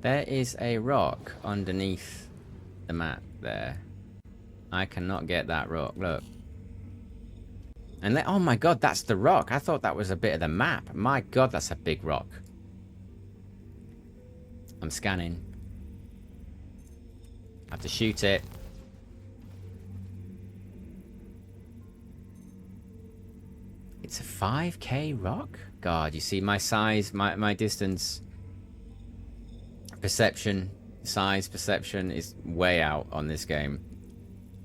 There is a rock underneath the map there. I cannot get that rock. Look. And oh my god, that's the rock. I thought that was a bit of the map. My god, that's a big rock. I'm scanning. I have to shoot it. It's a 5k rock? God, you see my size, my distance, perception, size perception is way out on this game.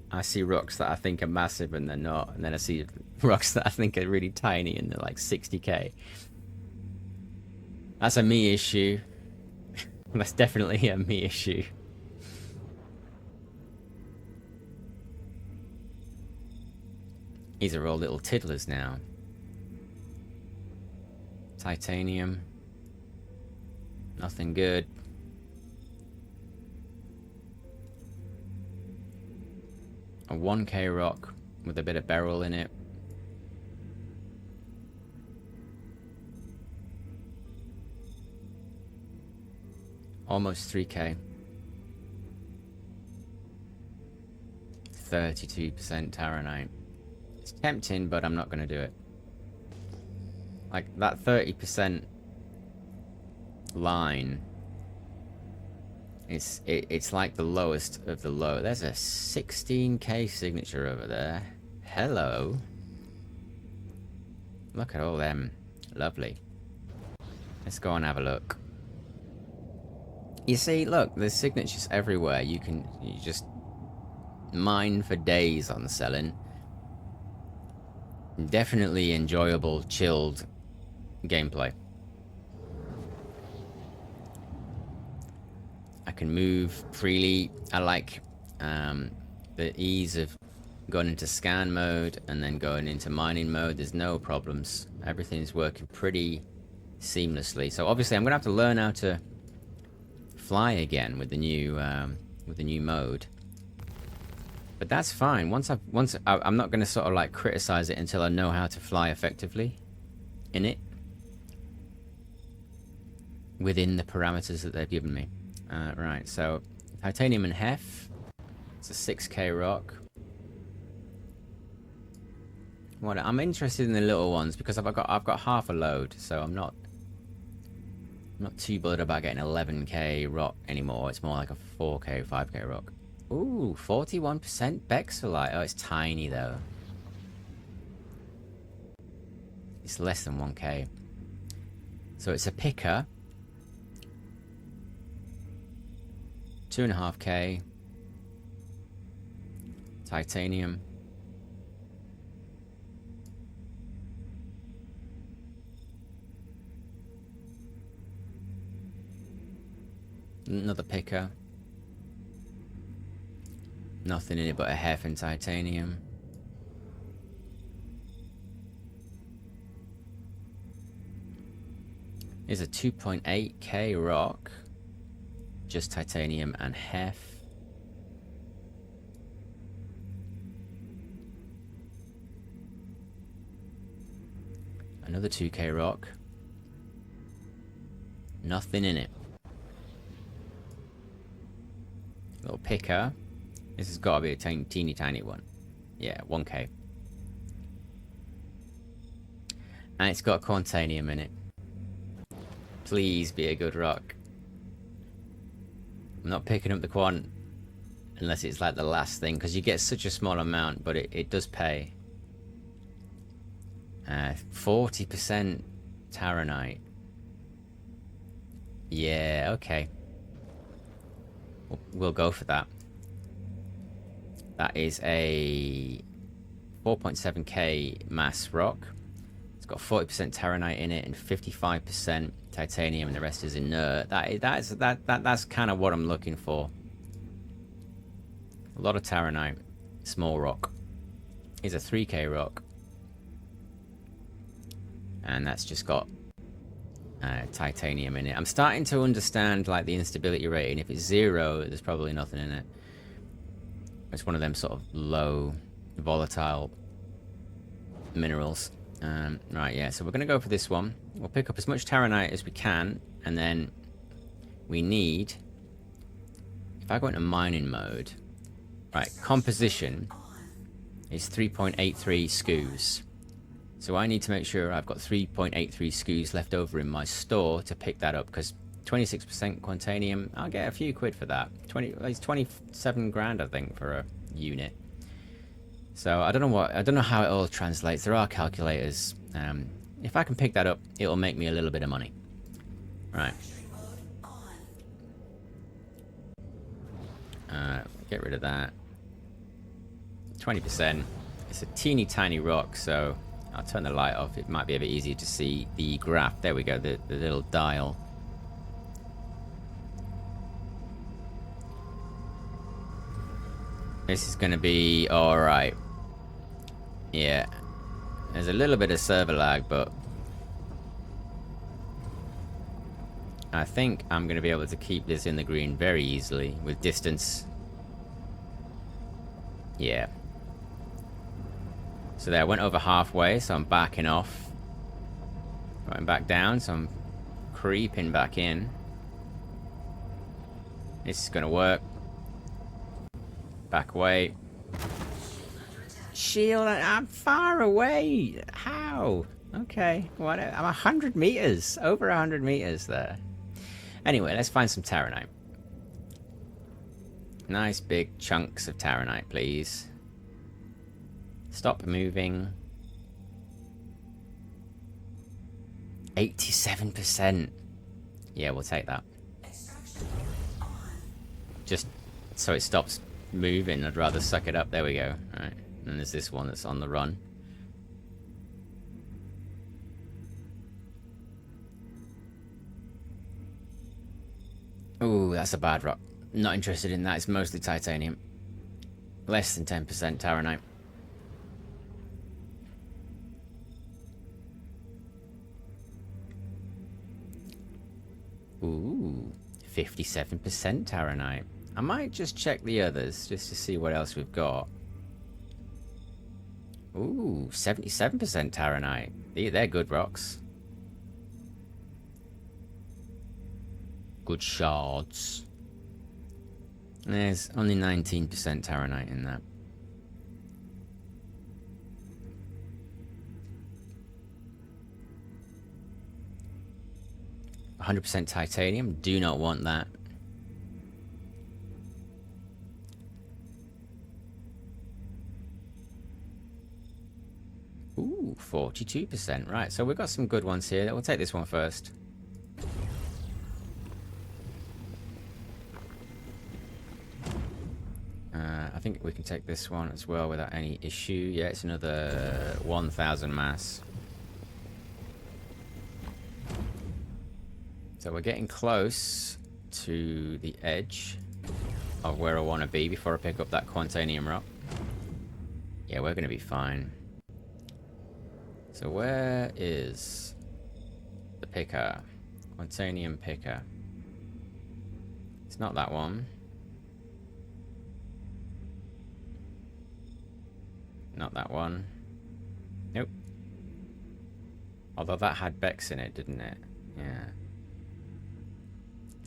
I see rocks that I think are massive and they're not. And then I see rocks that I think are really tiny and they're like 60k. That's a me issue. That's definitely a me issue. These are all little tiddlers now. Titanium. Nothing good. A 1k rock with a bit of beryl in it. Almost 3k. 32% Taranite. It's tempting, but I'm not going to do it. Like, that 30% line, it's like the lowest of the low. There's a 16k signature over there. Hello. Look at all them. Lovely. Let's go and have a look. You see, look, there's signatures everywhere. You just mine for days on selling. Definitely enjoyable, chilled gameplay. I can move freely. I like the ease of going into scan mode and then going into mining mode. There's no problems. Everything's working pretty seamlessly. So obviously I'm gonna have to learn how to fly again with the new mode. But that's fine. I'm not going to sort of like criticize it until I know how to fly effectively in it within the parameters that they've given me. Right, so titanium and hef. It's a 6k rock. What I'm interested in the little ones because I've got half a load, so I'm not too bothered about getting 11k rock anymore. It's more like a 4k, 5k rock. Ooh, 41% Bexolite. Oh, it's tiny though. It's less than 1k. So it's a picker. 2.5k. Titanium. Another picker. Nothing in it but a hef and titanium. Here's a 2.8k rock. Just titanium and hef. Another 2k rock. Nothing in it. Little picker. This has got to be a teeny tiny one. Yeah, 1k. And it's got quantanium in it. Please be a good rock. I'm not picking up the quant unless it's like the last thing, because you get such a small amount, but it does pay. 40% Taranite. Yeah, okay. We'll go for that. That is a 4.7k mass rock. It's got 40% Taranite in it and 55% titanium, and the rest is inert. That's kind of what I'm looking for. A lot of Taranite. Small rock. Is a 3k rock. And that's just got titanium in it. I'm starting to understand like the instability rating. If it's 0, there's probably nothing in it. It's one of them sort of low volatile minerals. Right, yeah, so we're going to go for this one. We'll pick up as much Taranite as we can, and then we need... If I go into mining mode... Right, composition is 3.83 scoos. So I need to make sure I've got 3.83 SKUs left over in my store to pick that up, because 26% Quantanium, I'll get a few quid for that. It's 27 grand, I think, for a unit. So I don't know how it all translates. There are calculators. If I can pick that up, it'll make me a little bit of money. Right. Get rid of that. 20%. It's a teeny tiny rock, so I'll turn the light off. It might be a bit easier to see the graph. There we go, the little dial. This is going to be alright. Yeah. There's a little bit of server lag, but I think I'm going to be able to keep this in the green very easily with distance. Yeah. So there, I went over halfway, so I'm backing off. Going back down, so I'm creeping back in. This is going to work. Back away. Shield, I'm far away. How? Okay, what? I'm 100 meters. Over 100 meters there. Anyway, let's find some Taranite. Nice big chunks of Taranite, please. Stop moving. 87%. Yeah, we'll take that. Just so it stops moving, I'd rather suck it up. There we go. Alright. And there's this one that's on the run. Ooh, that's a bad rock. Not interested in that. It's mostly titanium. Less than 10% Taranite. Ooh, 57% Taranite. I might just check the others just to see what else we've got. Ooh, 77% Taranite. They're good rocks. Good shards. There's only 19% Taranite in that. %100 titanium. Do not want that. Ooh, 42%. Right, so we've got some good ones here. We'll take this one first. I think we can take this one as well without any issue. Yeah, it's another 1,000 mass. So we're getting close to the edge of where I want to be before I pick up that Quantanium rock. Yeah, we're going to be fine. So where is the picker? Quantanium picker. It's not that one. Not that one. Nope. Although that had Bex in it, didn't it? Yeah.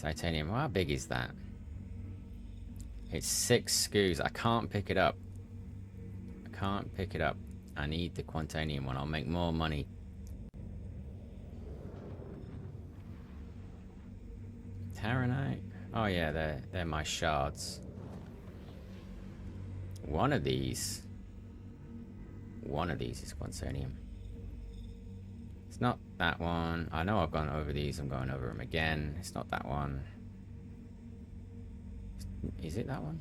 Titanium. Well, how big is that? It's 6 SKUs. I can't pick it up. I can't pick it up. I need the Quantanium one. I'll make more money. Taranite. Oh yeah, they're my shards. One of these is Quantanium. It's not that one. I know I've gone over these. I'm going over them again. It's not that one. Is it that one?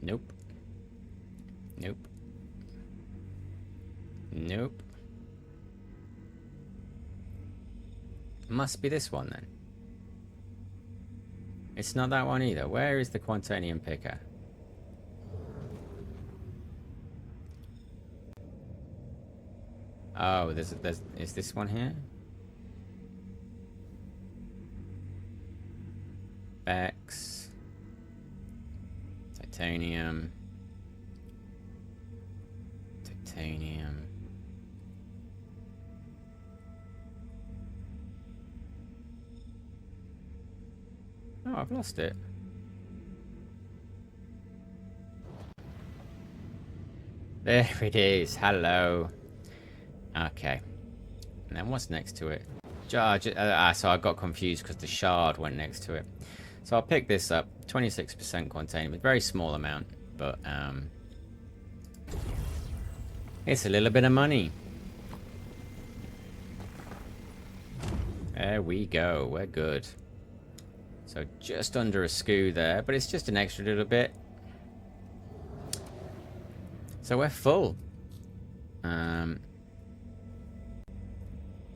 Nope. Nope. Nope. Must be this one then. It's not that one either. Where is the Quantanium picker? Oh, is this one here? Bex. Titanium. Titanium. Oh, I've lost it. There it is. Hello. Okay. And then what's next to it? So I got confused because the shard went next to it. So I'll pick this up. 26% containment. Very small amount. But, it's a little bit of money. There we go. We're good. So just under a SKU there. But it's just an extra little bit. So we're full.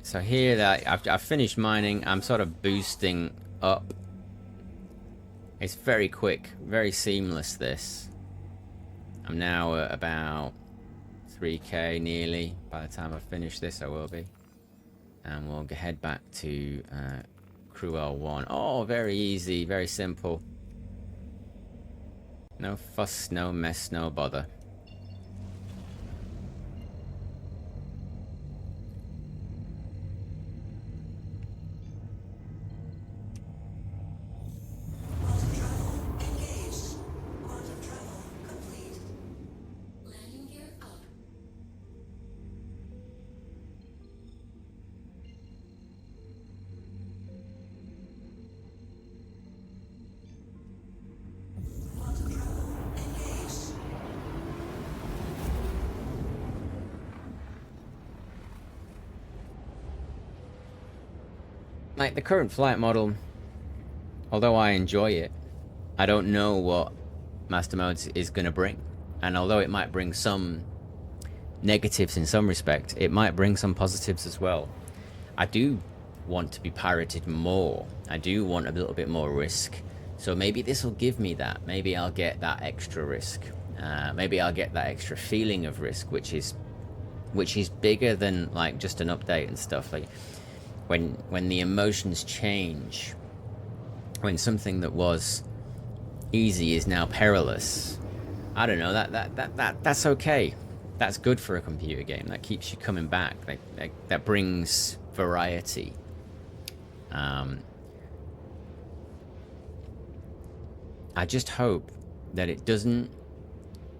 So here that I've finished mining. I'm sort of boosting up. It's very quick, very seamless. This. I'm now at about 3k nearly. By the time I finish this, I will be. And we'll head back to Referral 1. Oh, very easy, very simple. No fuss, no mess, no bother. Like the current flight model, although I enjoy it, I don't know what Master Modes is going to bring. And although it might bring some negatives in some respect, it might bring some positives as well. I do want to be pirated more. I do want a little bit more risk. So maybe this will give me that. Maybe I'll get that extra risk. Maybe I'll get that extra feeling of risk, which is bigger than like just an update and stuff. Like when the emotions change, when something that was easy is now perilous. I don't know, that's okay. That's good for a computer game. That keeps you coming back. That brings variety. I just hope that it doesn't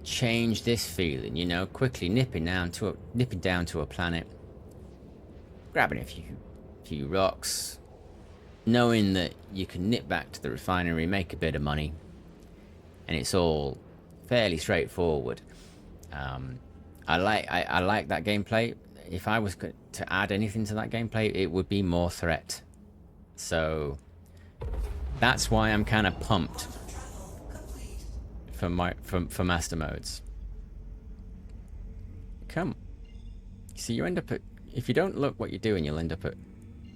change this feeling, you know, quickly nipping down to a planet, grabbing a few rocks, knowing that you can nip back to the refinery, make a bit of money, and it's all fairly straightforward. I like that gameplay. If I was to add anything to that gameplay, it would be more threat. So that's why I'm kind of pumped for Master Modes. Come. See, you end up at, if you don't look what you're doing, you'll end up at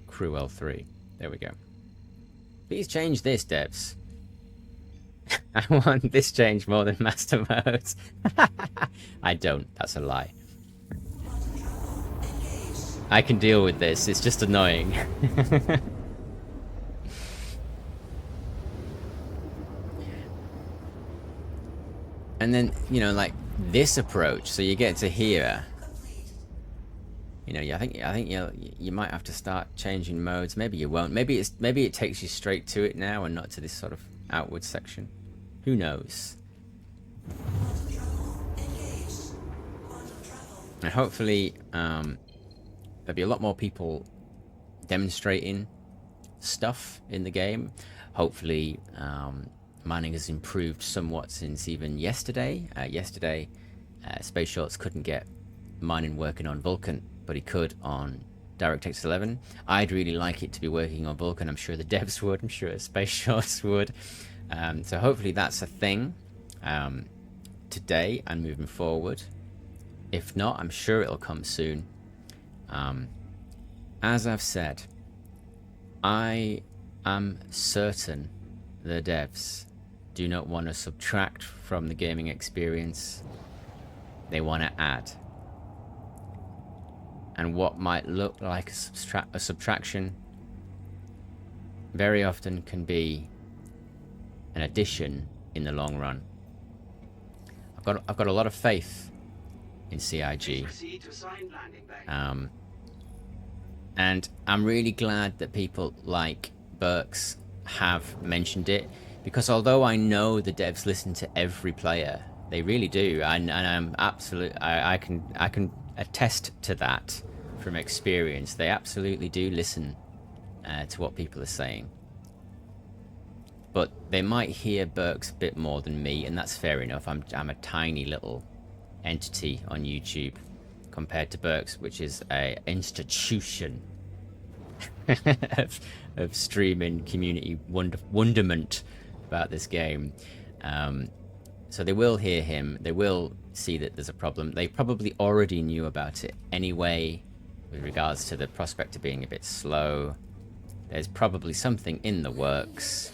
Referral 3. There we go. Please change this, devs. I want this change more than Master Modes. I don't. That's a lie. I can deal with this. It's just annoying. And then, you know, like this approach, so you get to here. You know, I think you might have to start changing modes. Maybe you won't. Maybe it takes you straight to it now and not to this sort of outward section. Who knows? And hopefully, there'll be a lot more people demonstrating stuff in the game. Hopefully, mining has improved somewhat since even yesterday. Yesterday, Space Shorts couldn't get mining working on Vulkan, but he could on DirectX 11. I'd really like it to be working on Vulkan. I'm sure the devs would. I'm sure Space Shorts would. So hopefully that's a thing today and moving forward. If not, I'm sure it'll come soon. As I've said, I am certain the devs do not want to subtract from the gaming experience. They want to add. And what might look like a subtraction very often can be an addition in the long run. I've got a lot of faith in CIG. Proceed to assigned landing bay. And I'm really glad that people like Burks have mentioned it, because although I know the devs listen to every player, They really do, and I'm absolute. I can attest to that from experience. They absolutely do listen to what people are saying, but they might hear Burks a bit more than me, and that's fair enough. I'm a tiny little entity on YouTube compared to Burks, which is a institution of streaming community wonderment about this game. So they will hear him. They will see that there's a problem. They probably already knew about it anyway, with regards to the prospector being a bit slow. There's probably something in the works.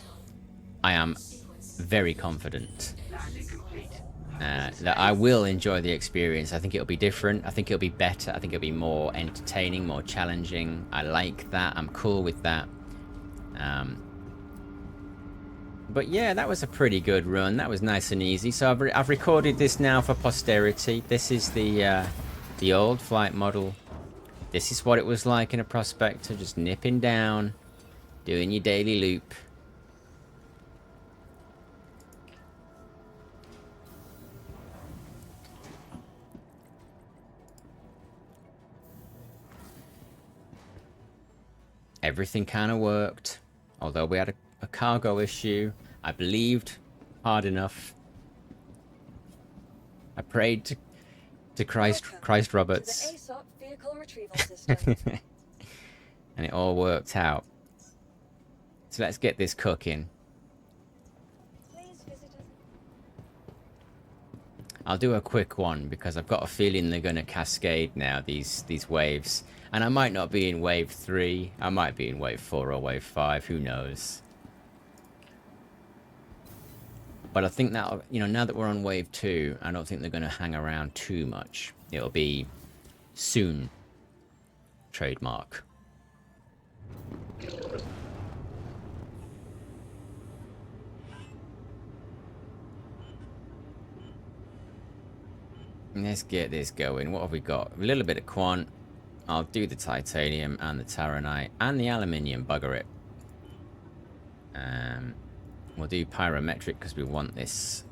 I am very confident that I will enjoy the experience. I think it'll be different. I think it'll be better. I think it'll be more entertaining, more challenging. I like that. I'm cool with that. But yeah, that was a pretty good run. That was nice and easy. So I've recorded this now for posterity. This is the old flight model. This is what it was like in a prospector, just nipping down, doing your daily loop. Everything kind of worked, although we had a cargo issue. I believed hard enough. I prayed to Christ Roberts. To the ASOP vehicle retrieval system. And it all worked out. So let's get this cooking. Please visit us. I'll do a quick one because I've got a feeling they're going to cascade now, these waves. And I might not be in wave 3. I might be in wave 4 or wave 5. Who knows? But I think that, you know, now that we're on wave 2, I don't think they're going to hang around too much. It'll be soon. Trademark. Let's get this going. What have we got? A little bit of quant. I'll do the titanium and the taranite and the aluminium. Bugger it. We'll do pyrometric because we want this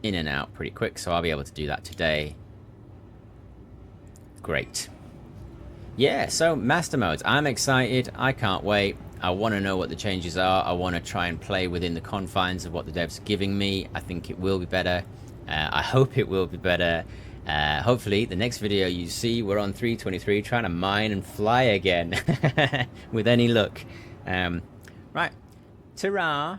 in and out pretty quick, so I'll be able to do that today. Great. Yeah, so master modes. I'm excited. I can't wait. I want to know what the changes are. I want to try and play within the confines of what the devs are giving me. I think it will be better. I hope it will be better. Hopefully, the next video you see, we're on 323 trying to mine and fly again with any luck. Right. Ta-ra.